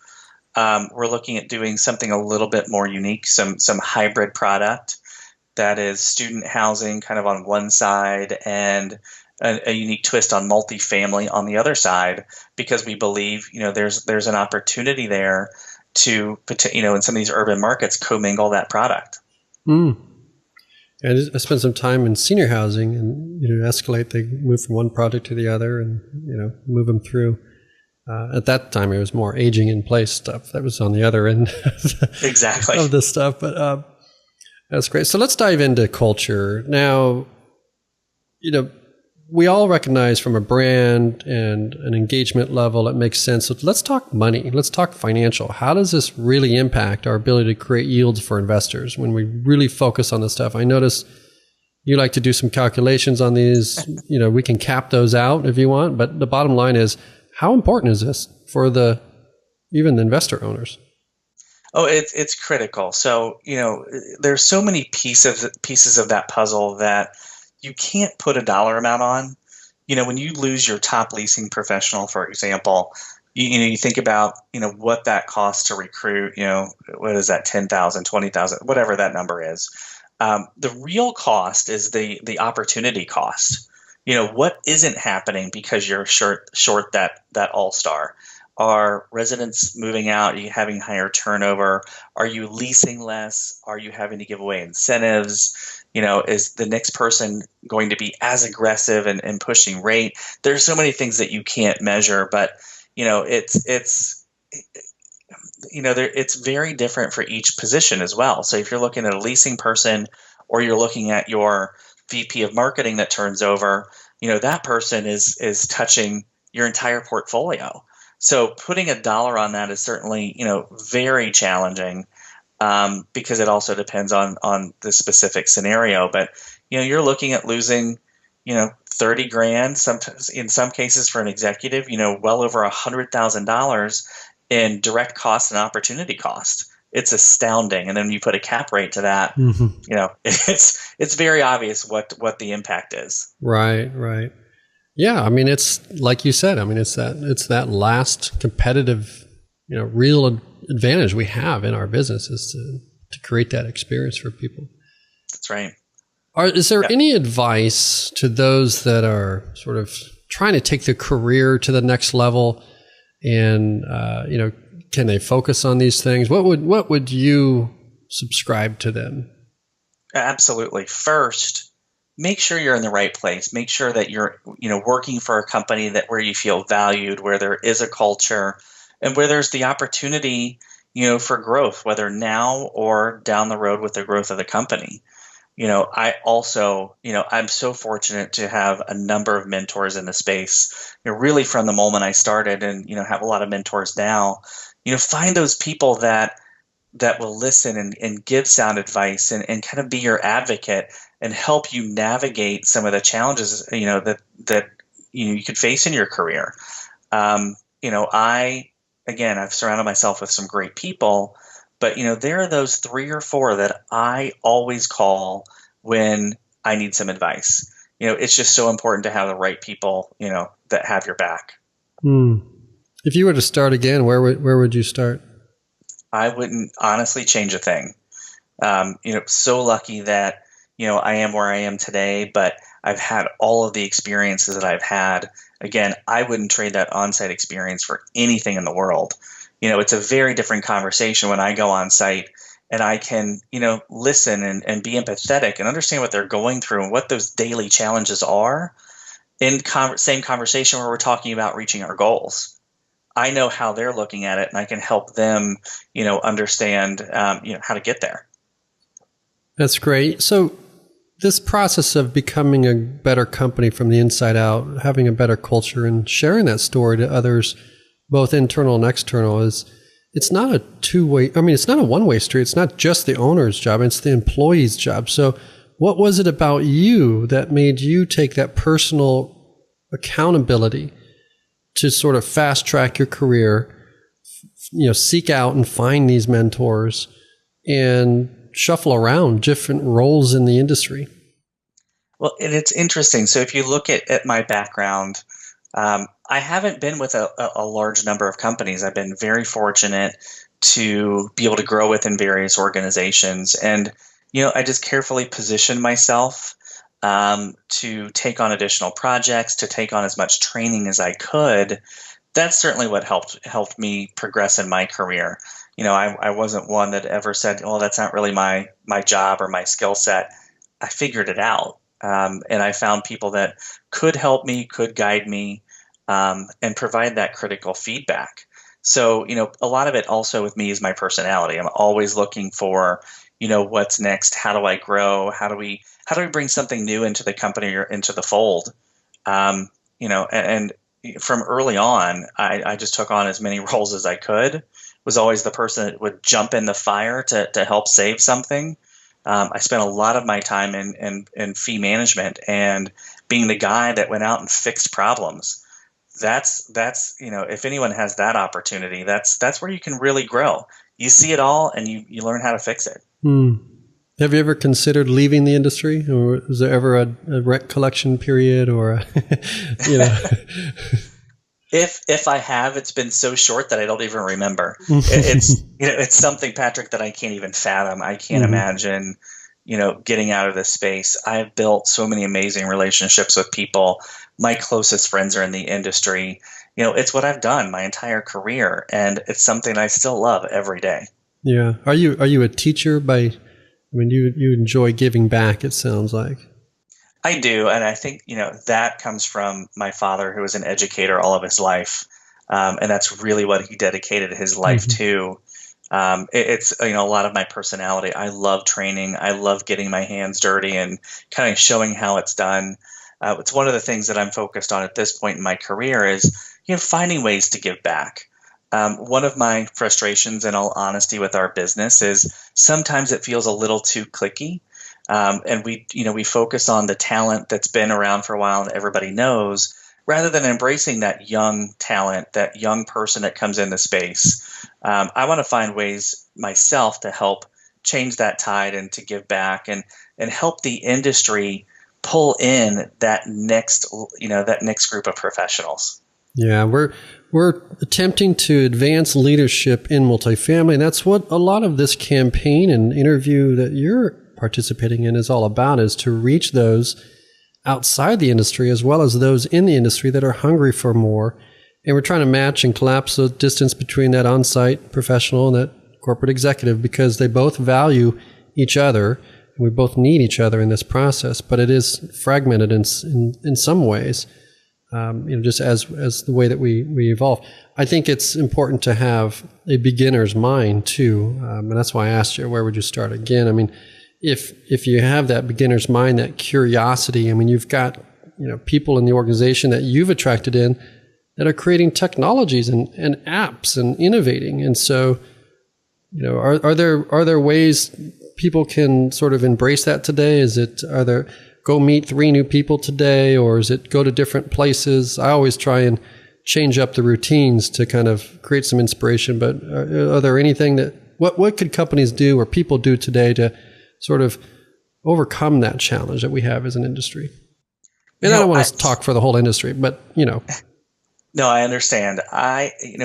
We're looking at doing something a little bit more unique, some hybrid product that is student housing kind of on one side and a unique twist on multifamily on the other side, because we believe there's an opportunity there to in some of these urban markets commingle that product. And I spent some time in senior housing, and escalate. They move from one project to the other, and move them through. At that time, it was more aging in place stuff that was on the other end exactly of this stuff. But that's great. So let's dive into culture. Now, we all recognize from a brand and an engagement level, it makes sense. So let's talk money. Let's talk financial. How does this really impact our ability to create yields for investors when we really focus on this stuff? I notice you like to do some calculations on these. We can cap those out if you want. But the bottom line is, how important is this for even the investor owners? Oh, it's critical. So, there's so many pieces of that puzzle that you can't put a dollar amount on. When you lose your top leasing professional, for example, you think about, what that costs to recruit, what is that, 10,000, 20,000, whatever that number is. The real cost is the opportunity cost. What isn't happening because you're short that all-star? Are residents moving out? Are you having higher turnover? Are you leasing less? Are you having to give away incentives? Is the next person going to be as aggressive and pushing rate? There's so many things that you can't measure, but it's very different for each position as well. So if you're looking at a leasing person, or you're looking at your VP of marketing that turns over, that person is touching your entire portfolio. So putting a dollar on that is certainly, very challenging because it also depends on the specific scenario. But, you're looking at losing, 30 grand, sometimes in some cases for an executive, well over $100,000 in direct cost and opportunity cost. It's astounding. And then you put a cap rate to that, it's very obvious what the impact is. Right. Yeah. It's like you said, it's that last competitive, real advantage we have in our business is to create that experience for people. That's right. Is there any advice to those that are sort of trying to take their career to the next level and, Can they focus on these things? What would you subscribe to them? Absolutely. First, make sure you're in the right place. Make sure that you're, working for a company that where you feel valued, where there is a culture, and where there's the opportunity, for growth, whether now or down the road with the growth of the company. I also, I'm so fortunate to have a number of mentors in the space, really from the moment I started, and, have a lot of mentors now. Find those people that will listen and give sound advice and kind of be your advocate and help you navigate some of the challenges, that you could face in your career. I've surrounded myself with some great people, but, there are those 3 or 4 that I always call when I need some advice. It's just so important to have the right people, that have your back. If you were to start again, where would you start? I wouldn't honestly change a thing. So lucky that, I am where I am today, but I've had all of the experiences that I've had. Again, I wouldn't trade that on-site experience for anything in the world. It's a very different conversation when I go on site and I can, listen and be empathetic and understand what they're going through and what those daily challenges are in same conversation where we're talking about reaching our goals. I know how they're looking at it and I can help them, understand, how to get there. That's great. So this process of becoming a better company from the inside out, having a better culture and sharing that story to others, both internal and external, it's not a two-way, it's not a one-way street. It's not just the owner's job. It's the employee's job. So what was it about you that made you take that personal accountability to sort of fast track your career, seek out and find these mentors and shuffle around different roles in the industry? Well, and it's interesting. So if you look at my background, I haven't been with a large number of companies. I've been very fortunate to be able to grow within various organizations. And, I just carefully positioned myself to take on additional projects, to take on as much training as I could. That's certainly what helped me progress in my career. I wasn't one that ever said, "Oh, that's not really my job or my skill set." I figured it out, and I found people that could help me, could guide me, and provide that critical feedback. So, a lot of it also with me is my personality. I'm always looking for, what's next? How do I grow? How do we bring something new into the company or into the fold? And from early on, I just took on as many roles as I could. Was always the person that would jump in the fire to help save something. I spent a lot of my time in fee management and being the guy that went out and fixed problems. That's if anyone has that opportunity, that's where you can really grow. You see it all and you learn how to fix it. Have you ever considered leaving the industry, or was there ever a rent collection period, or If I have, it's been so short that I don't even remember. It's something, Patrick, that I can't even fathom. I can't imagine, getting out of this space. I've built so many amazing relationships with people. My closest friends are in the industry. It's what I've done my entire career, and it's something I still love every day. Yeah. Are you a teacher you enjoy giving back, it sounds like. I do. And I think, that comes from my father, who was an educator all of his life. And that's really what he dedicated his life to. It's, a lot of my personality. I love training. I love getting my hands dirty and kind of showing how it's done. It's one of the things that I'm focused on at this point in my career is, finding ways to give back. One of my frustrations, in all honesty, with our business is sometimes it feels a little too cliquey. And we focus on the talent that's been around for a while and everybody knows, rather than embracing that young talent, that young person that comes into space. I want to find ways myself to help change that tide and to give back and help the industry pull in that next group of professionals. Yeah, we're attempting to advance leadership in multifamily, and that's what a lot of this campaign and interview that you're participating in is all about, is to reach those outside the industry as well as those in the industry that are hungry for more And we're trying to match and collapse the distance between that on-site professional and that corporate executive because they both value each other and we both need each other in this process. But it is fragmented in some ways, just as the way that we evolve. I think it's important to have a beginner's mind too, and that's why I asked you, where would you start again? I mean, if you have that beginner's mind, that curiosity, I mean, you've got people in the organization that you've attracted in that are creating technologies and apps and innovating. And so, are there ways people can sort of embrace that today? Are there go meet 3 new people today, or is it go to different places? I always try and change up the routines to kind of create some inspiration. But are there anything what could companies do or people do today to sort of overcome that challenge that we have as an industry? And I don't want to talk for the whole industry, but No, I understand.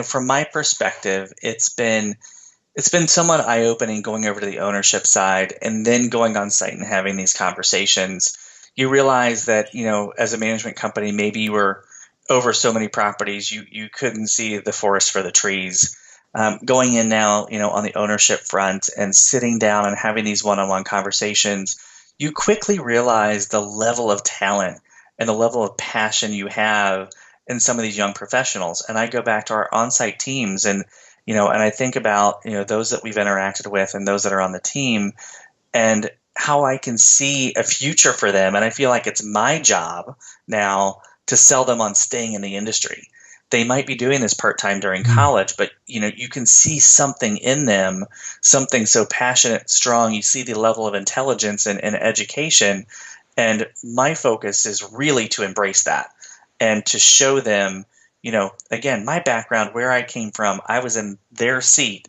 From my perspective, it's been somewhat eye-opening going over to the ownership side and then going on site and having these conversations. You realize that, as a management company, maybe you were over so many properties, you couldn't see the forest for the trees. Going in now, on the ownership front and sitting down and having these one-on-one conversations, you quickly realize the level of talent and the level of passion you have in some of these young professionals. And I go back to our on-site teams and I think about, those that we've interacted with and those that are on the team and how I can see a future for them. And I feel like it's my job now to sell them on staying in the industry. They might be doing this part-time during college, but you can see something in them, something so passionate, strong. You see the level of intelligence and education. And my focus is really to embrace that and to show them, again, my background, where I came from, I was in their seat,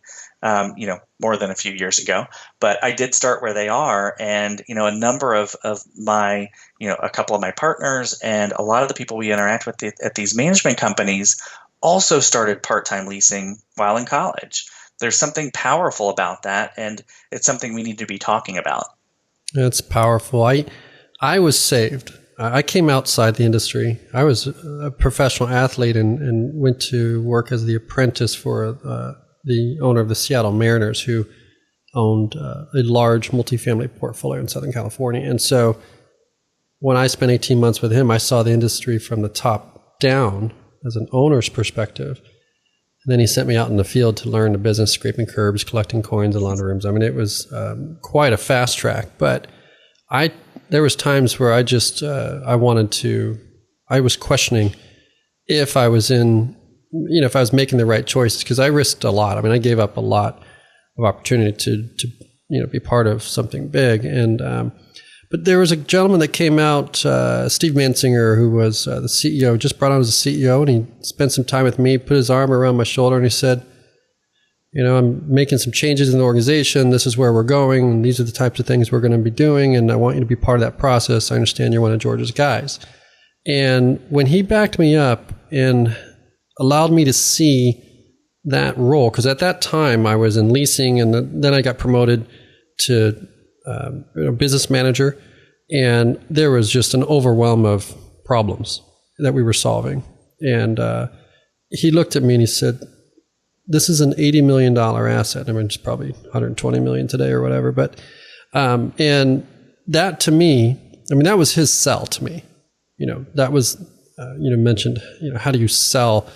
more than a few years ago, but I did start where they are. And, a number of my, a couple of my partners and a lot of the people we interact with at these management companies also started part-time leasing while in college. There's something powerful about that. And it's something we need to be talking about. That's powerful. I was saved. I came outside the industry. I was a professional athlete and went to work as the apprentice for the owner of the Seattle Mariners, who owned a large multifamily portfolio in Southern California. And so when I spent 18 months with him, I saw the industry from the top down as an owner's perspective. And then he sent me out in the field to learn the business, scraping curbs, collecting coins in laundry rooms. I mean, it was quite a fast track, but there was times where I was questioning if I was if I was making the right choices, because I risked a lot. I mean, I gave up a lot of opportunity to be part of something big. And, but there was a gentleman that came out, Steve Mansinger, who was the CEO, just brought on as a CEO, and he spent some time with me, put his arm around my shoulder, and he said, I'm making some changes in the organization. This is where we're going. And these are the types of things we're going to be doing. And I want you to be part of that process. I understand you're one of George's guys. And when he backed me up and allowed me to see that role, because at that time I was in leasing and then I got promoted to business manager. And there was just an overwhelm of problems that we were solving. And he looked at me and he said, this is an $80 million asset. I mean, it's probably $120 million today or whatever. But, and that to me, I mean, that was his sell to me. That was, mentioned, how do you sell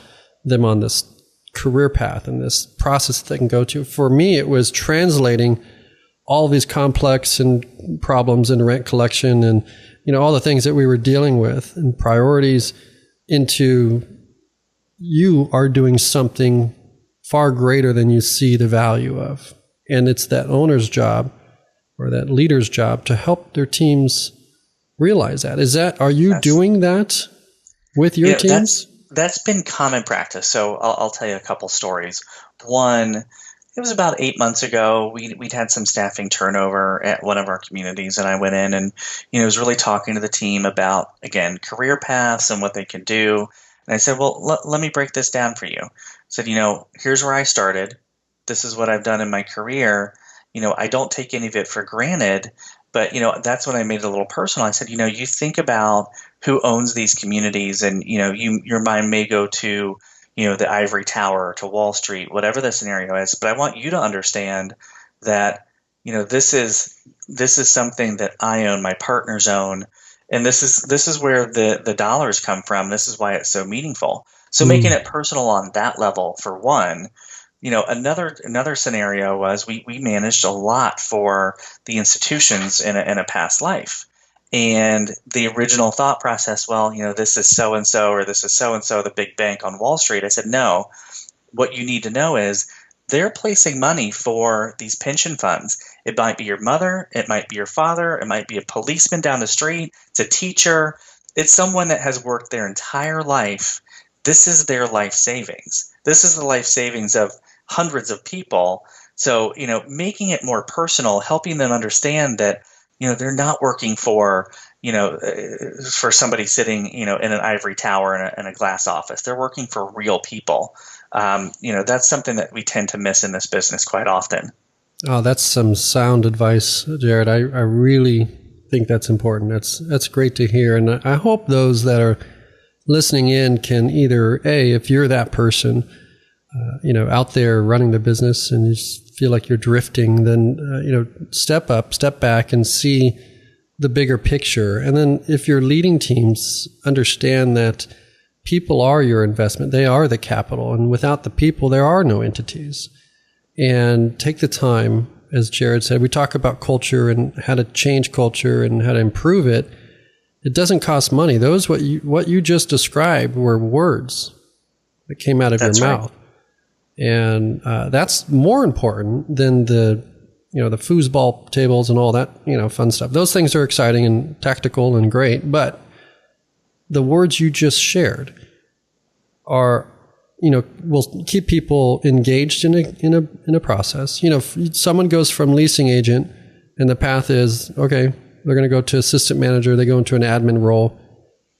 them on this career path and this process that they can go to? For me, it was translating all these complex and problems in rent collection and, all the things that we were dealing with and priorities into you are doing something far greater than you see the value of. And it's that owner's job or that leader's job to help their teams realize that. Are you doing that with your teams? That's been common practice. So I'll tell you a couple stories. One, it was about 8 months ago. We'd had some staffing turnover at one of our communities, and I went in and was really talking to the team about, again, career paths and what they can do. And I said, well, let me break this down for you. I said, here's where I started. This is what I've done in my career. I don't take any of it for granted, but, that's when I made it a little personal. I said, you think about who owns these communities and, your mind may go to, the ivory tower to Wall Street, whatever the scenario is. But I want you to understand that, this is something that I own, my partners own, and this is where the dollars come from. This is why it's so meaningful. So making it personal on that level, for one. Another scenario was we managed a lot for the institutions in a past life. And the original thought process, this is so-and-so, or this is so-and-so, the big bank on Wall Street. I said, no, what you need to know is they're placing money for these pension funds. It might be your mother, it might be your father, it might be a policeman down the street, it's a teacher, it's someone that has worked their entire life. This is their life savings. This is the life savings of hundreds of people. So, making it more personal, helping them understand that, they're not working for somebody sitting, in an ivory tower in a glass office. They're working for real people. That's something that we tend to miss in this business quite often. Oh, that's some sound advice, Jared. I really think that's important. That's great to hear. And I hope those that are listening in can either, if you're that person, out there running the business and you just feel like you're drifting, then, step up, step back and see the bigger picture. And then if you're leading teams, understand that people are your investment. They are the capital. And without the people, there are no entities. And take the time, as Jared said, we talk about culture and how to change culture and how to improve it. It doesn't cost money. What you just described were words that came out of your mouth. Right. And that's more important than the foosball tables and all that, fun stuff. Those things are exciting and tactical and great, but the words you just shared are, will keep people engaged in a process. If someone goes from leasing agent and the path is, okay, they're going to go to assistant manager, they go into an admin role,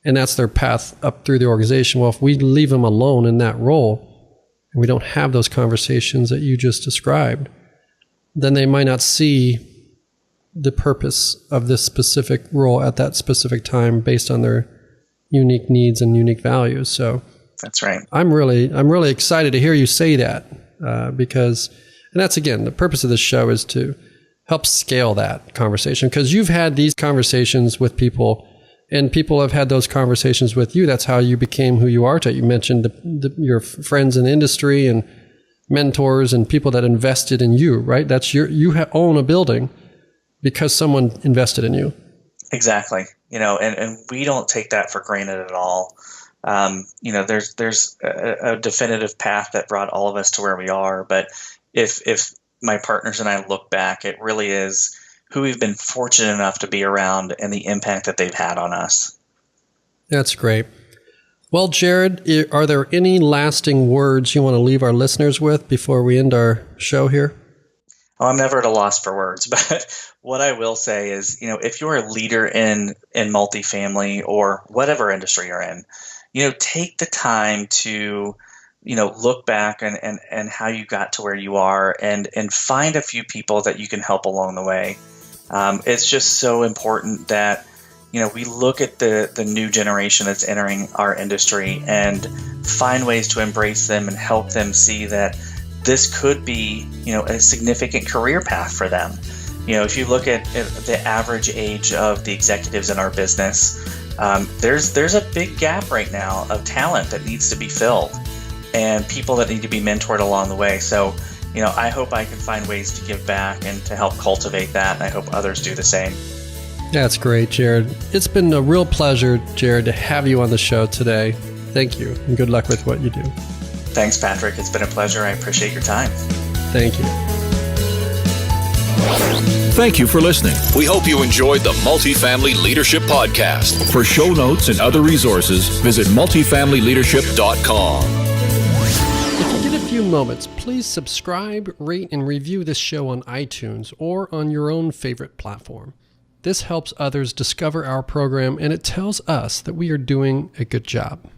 and that's their path up through the organization. Well, if we leave them alone in that role, and we don't have those conversations that you just described, then they might not see the purpose of this specific role at that specific time based on their unique needs and unique values. So that's right. I'm really excited to hear you say that because, and that's again, the purpose of this show is to help scale that conversation, because you've had these conversations with people and people have had those conversations with you. That's how you became who you are today. You mentioned your friends in the industry and mentors and people that invested in you, right? That's you own a building because someone invested in you. Exactly. And we don't take that for granted at all. There's a definitive path that brought all of us to where we are. But if my partners and I look back, it really is who we've been fortunate enough to be around and the impact that they've had on us. That's great. Well, Jared, are there any lasting words you want to leave our listeners with before we end our show here? Oh, I'm never at a loss for words, but what I will say is, if you're a leader in multifamily or whatever industry you're in, take the time to, look back and how you got to where you are and find a few people that you can help along the way. It's just so important that, we look at the new generation that's entering our industry and find ways to embrace them and help them see that this could be, a significant career path for them. If you look at the average age of the executives in our business, there's a big gap right now of talent that needs to be filled and people that need to be mentored along the way. So, I hope I can find ways to give back and to help cultivate that. And I hope others do the same. That's great, Jared. It's been a real pleasure, Jared, to have you on the show today. Thank you, and good luck with what you do. Thanks, Patrick. It's been a pleasure. I appreciate your time. Thank you. Thank you for listening. We hope you enjoyed the Multifamily Leadership Podcast. For show notes and other resources, visit multifamilyleadership.com. If you get a few moments, please subscribe, rate, and review this show on iTunes or on your own favorite platform. This helps others discover our program, and it tells us that we are doing a good job.